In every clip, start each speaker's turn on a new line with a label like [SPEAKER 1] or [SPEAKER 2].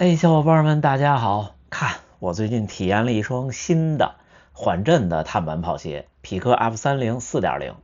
[SPEAKER 1] 小伙伴们，大家好！看，我最近体验了一双新的缓震的碳板跑鞋，匹克 F30 4.0。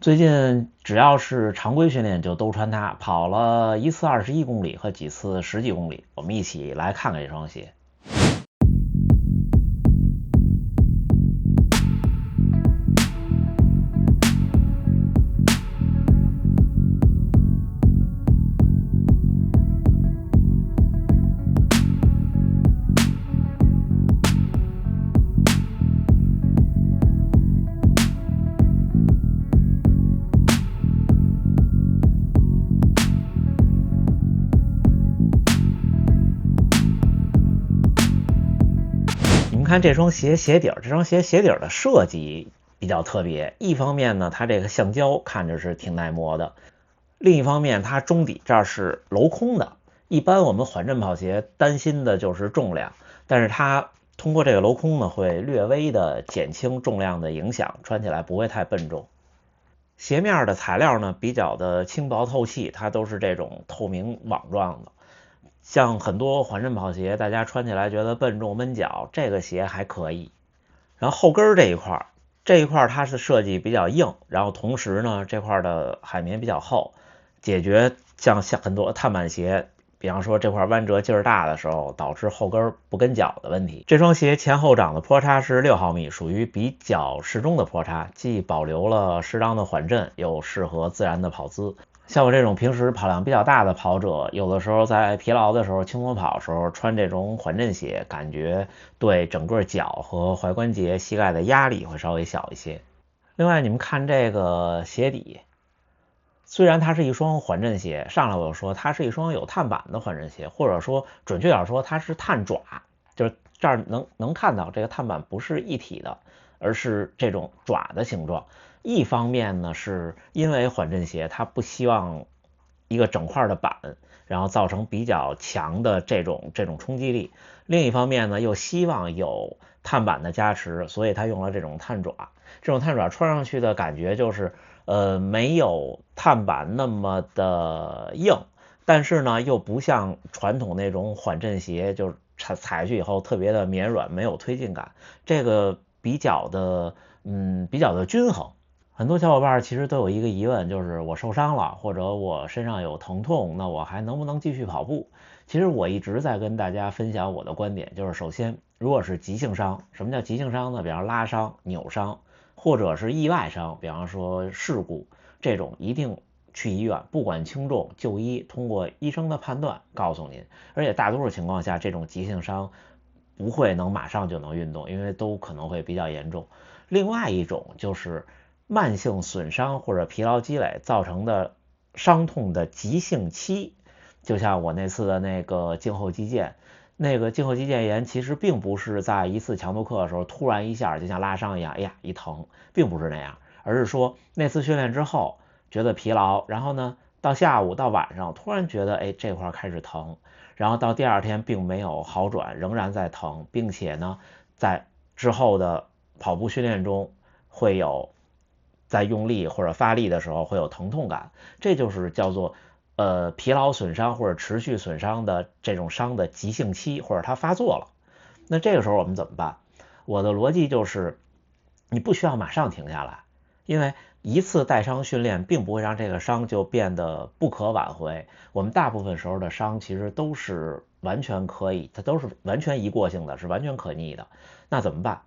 [SPEAKER 1] 最近只要是常规训练就都穿它，跑了一次21公里和几次10几公里。我们一起来看看这双鞋。你们看这双鞋鞋底，这双鞋鞋底的设计比较特别。一方面呢，它这个橡胶看着是挺耐磨的；另一方面，它中底这儿是镂空的。一般我们缓震跑鞋担心的就是重量，但是它通过这个镂空呢，会略微的减轻重量的影响，穿起来不会太笨重。鞋面的材料呢比较的轻薄透气，它都是这种透明网状的。像很多缓震跑鞋，大家穿起来觉得笨重闷脚，这个鞋还可以。然后后跟这一块它是设计比较硬，然后同时呢这块的海绵比较厚，解决像很多碳板鞋，比方说这块弯折劲儿大的时候导致后跟不跟脚的问题。这双鞋前后掌的坡差是6毫米，属于比较适中的坡差，既保留了适当的缓震，又适合自然的跑姿。像我这种平时跑量比较大的跑者，有的时候在疲劳的时候、轻松跑的时候穿这种缓震鞋，感觉对整个脚和踝关节、膝盖的压力会稍微小一些。另外，你们看这个鞋底，虽然它是一双缓震鞋，上来我就说它是一双有碳板的缓震鞋，或者说准确点说它是碳爪，就是这儿能看到这个碳板不是一体的，而是这种爪的形状。一方面呢，是因为缓震鞋它不希望一个整块的板，然后造成比较强的这种冲击力；另一方面呢，又希望有碳板的加持，所以它用了这种碳爪。这种碳爪穿上去的感觉就是没有碳板那么的硬，但是呢又不像传统那种缓震鞋，就是踩下去以后特别的绵软，没有推进感。这个比较的均衡。很多小伙伴其实都有一个疑问，就是我受伤了，或者我身上有疼痛，那我还能不能继续跑步？其实我一直在跟大家分享我的观点，就是首先，如果是急性伤，什么叫急性伤呢？比方拉伤、扭伤，或者是意外伤，比方说事故，这种一定去医院，不管轻重就医，通过医生的判断告诉您。而且大多数情况下，这种急性伤不会能马上就能运动，因为都可能会比较严重。另外一种就是慢性损伤或者疲劳积累造成的伤痛的急性期，就像我那次的那个胫后肌腱，那个胫后肌腱炎其实并不是在一次强度课的时候突然一下就像拉伤一样，哎呀一疼，并不是那样，而是说那次训练之后觉得疲劳，然后呢到下午到晚上突然觉得这块开始疼，然后到第二天并没有好转，仍然在疼，并且呢在之后的跑步训练中会有在用力或者发力的时候会有疼痛感，这就是叫做疲劳损伤或者持续损伤的这种伤的急性期，或者它发作了。那这个时候我们怎么办？我的逻辑就是你不需要马上停下来，因为一次带伤训练并不会让这个伤就变得不可挽回。我们大部分时候的伤其实都是完全可以，它都是完全一过性的，是完全可逆的。那怎么办？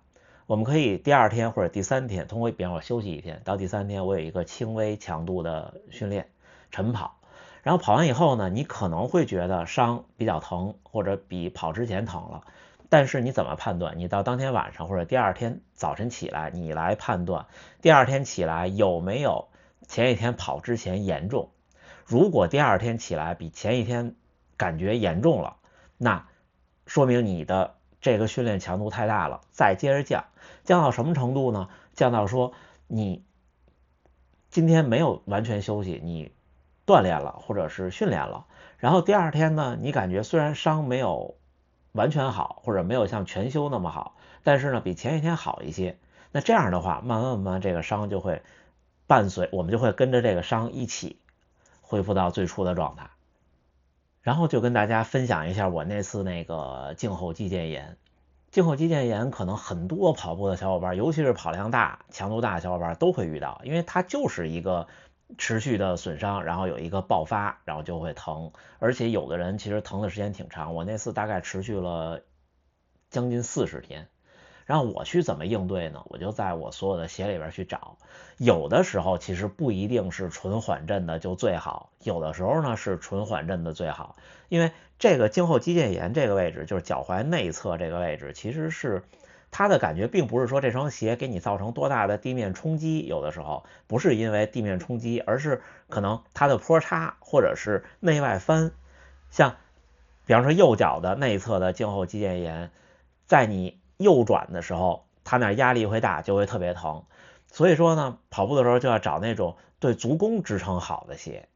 [SPEAKER 1] 我们可以第二天或者第三天，通过比方说休息一天，到第三天我有一个轻微强度的训练，晨跑。然后跑完以后呢，你可能会觉得伤比较疼，或者比跑之前疼了。但是你怎么判断？你到当天晚上或者第二天早晨起来，你来判断第二天起来有没有前一天跑之前严重。如果第二天起来比前一天感觉严重了，那说明你的这个训练强度太大了，再接着降，降到什么程度呢？降到说你今天没有完全休息，你锻炼了或者是训练了，然后第二天呢，你感觉虽然伤没有完全好，或者没有像全休那么好，但是呢比前一天好一些。那这样的话，慢慢这个伤就会伴随我们就会跟着这个伤一起恢复到最初的状态。然后就跟大家分享一下我那次那个胫后肌腱炎。胫后肌腱炎可能很多跑步的小伙伴，尤其是跑量大、强度大的小伙伴都会遇到，因为它就是一个持续的损伤，然后有一个爆发，然后就会疼，而且有的人其实疼的时间挺长，我那次大概持续了将近40天。然后我去怎么应对呢？我就在我所有的鞋里边去找，有的时候其实不一定是纯缓震的就最好，有的时候呢是纯缓震的最好，因为这个胫后肌腱炎这个位置，就是脚踝内侧这个位置，其实是它的感觉并不是说这双鞋给你造成多大的地面冲击，有的时候不是因为地面冲击，而是可能它的坡差或者是内外翻，像比方说右脚的内侧的胫后肌腱炎，在你右转的时候，它那压力会大，就会特别疼。所以说呢，跑步的时候就要找那种对足弓支撑好的鞋。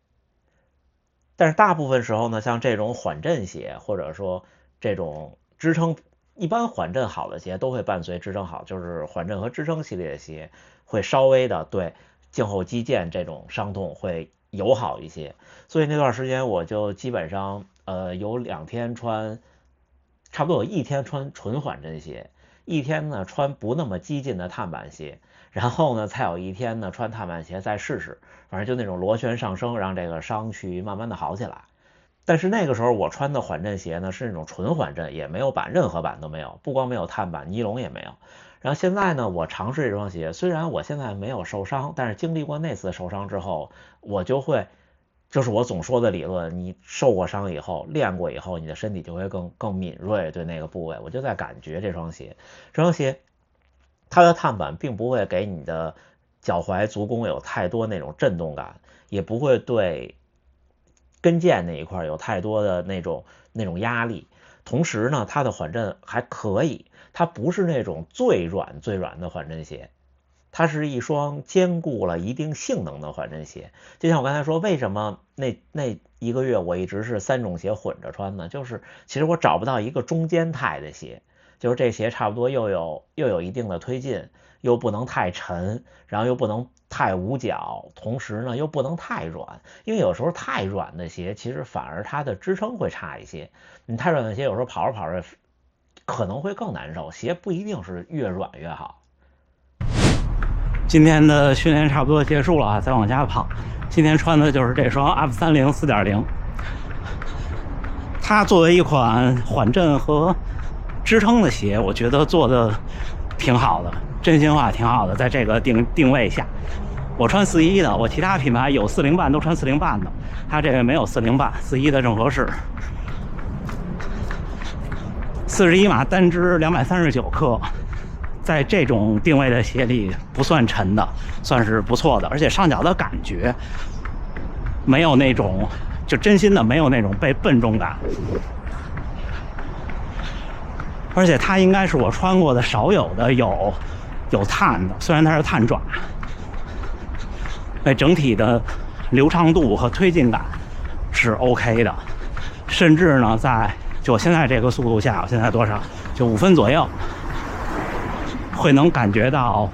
[SPEAKER 1] 但是大部分时候呢，像这种缓震鞋，或者说这种支撑，一般缓震好的鞋都会伴随支撑好，就是缓震和支撑系列的鞋会稍微的对胫后肌腱这种伤痛会友好一些。所以那段时间我就基本上有2天穿，差不多有1天穿纯缓震鞋，1天呢穿不那么激进的碳板鞋，然后呢再有1天呢穿碳板鞋再试试，反正就那种螺旋上升，让这个伤去慢慢的好起来。但是那个时候我穿的缓震鞋呢是那种纯缓震，也没有板，任何板都没有，不光没有碳板，尼龙也没有。然后现在呢我尝试这双鞋，虽然我现在没有受伤，但是经历过那次受伤之后，我就会，就是我总说的理论，你受过伤以后，练过以后，你的身体就会更敏锐对那个部位。我就在感觉这双鞋它的碳板并不会给你的脚踝足弓有太多那种震动感，也不会对跟腱那一块有太多的那种压力。同时呢，它的缓震还可以，它不是那种最软的缓震鞋，它是一双兼顾了一定性能的缓震鞋。就像我刚才说，为什么那1个月我一直是3种鞋混着穿呢？就是其实我找不到一个中间态的鞋，就是这鞋差不多又有一定的推进，又不能太沉，然后又不能太捂脚，同时呢又不能太软，因为有时候太软的鞋其实反而它的支撑会差一些。你太软的鞋有时候跑着跑着可能会更难受，鞋不一定是越软越好。
[SPEAKER 2] 今天的训练差不多结束了啊，再往家跑。今天穿的就是这双 F30 4.0， 它作为一款缓震和支撑的鞋，我觉得做的挺好的，真心话挺好的。在这个定位下，我穿41的，我其他品牌有40半都穿40半的，它这个没有40半，41的正合适。41码单支239克。在这种定位的鞋里不算沉的，算是不错的，而且上脚的感觉没有那种，就真心的没有那种被笨重感，而且它应该是我穿过的少有的有碳的，虽然它是碳爪，整体的流畅度和推进感是 OK 的，甚至呢就我现在这个速度下，我现在多少就5分左右。会能感觉到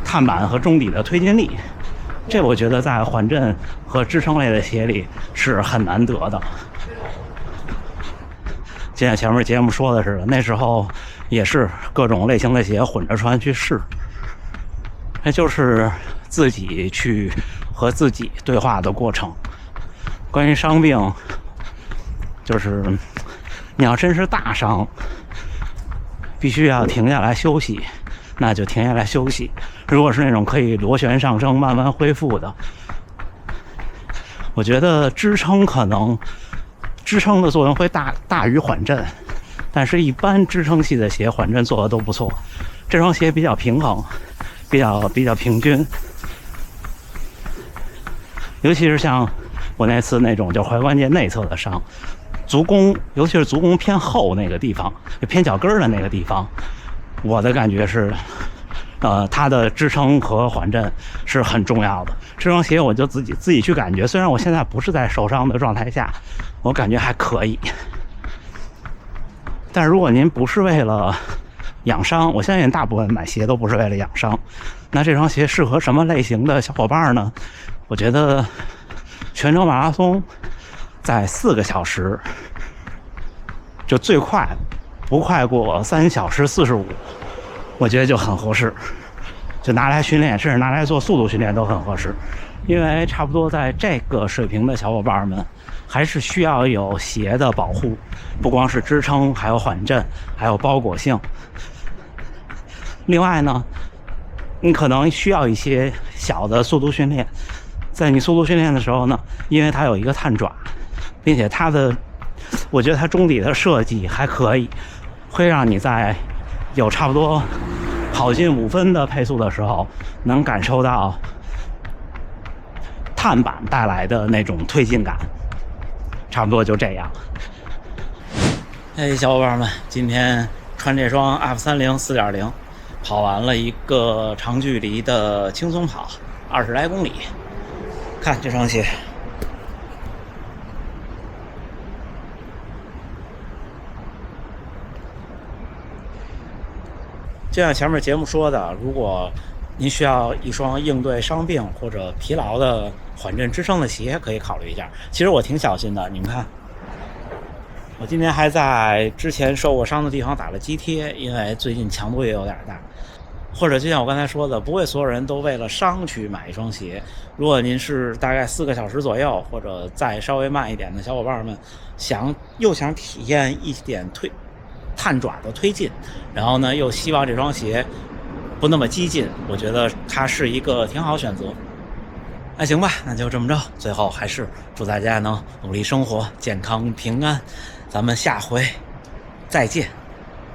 [SPEAKER 2] 碳板和中底的推进力，这我觉得在缓震和支撑类的鞋里是很难得的。就像前面节目说的似的，那时候也是各种类型的鞋混着穿去试，那就是自己去和自己对话的过程。关于伤病，就是你要真是大伤，必须要停下来休息，那就停下来休息。如果是那种可以螺旋上升慢慢恢复的，我觉得支撑的作用会大于缓震，但是一般支撑系的鞋缓震做的都不错。这双鞋比较平衡，比较平均，尤其是像我那次那种就踝关节内侧的伤，足弓，尤其是足弓偏后那个地方，偏脚跟的那个地方，我的感觉是，它的支撑和缓震是很重要的。这双鞋我就自己去感觉，虽然我现在不是在受伤的状态下，我感觉还可以。但如果您不是为了养伤，我相信大部分买鞋都不是为了养伤，那这双鞋适合什么类型的小伙伴呢？我觉得全程马拉松在4个小时，就最快不快过3小时45，我觉得就很合适，就拿来训练，甚至拿来做速度训练都很合适。因为差不多在这个水平的小伙伴们，还是需要有鞋的保护，不光是支撑，还有缓震，还有包裹性。另外呢，你可能需要一些小的速度训练。在你速度训练的时候呢，因为它有一个探爪，并且我觉得它中底的设计还可以，会让你在有差不多跑进5分的配速的时候，能感受到碳板带来的那种推进感。差不多就这样。小伙伴们，今天穿这双 F30 4.0 跑完了一个长距离的轻松跑，20来公里。看这双鞋，就像前面节目说的，如果您需要一双应对伤病或者疲劳的缓震支撑的鞋，可以考虑一下。其实我挺小心的，你们看，我今天还在之前受过伤的地方打了肌贴，因为最近强度也有点大。或者就像我刚才说的，不会所有人都为了伤去买一双鞋。如果您是大概4个小时左右，或者再稍微慢一点的小伙伴们，又想体验一点探爪的推进，然后呢又希望这双鞋不那么激进，我觉得它是一个挺好选择。那行吧，那就这么着。最后还是祝大家能努力生活，健康平安。咱们下回再见。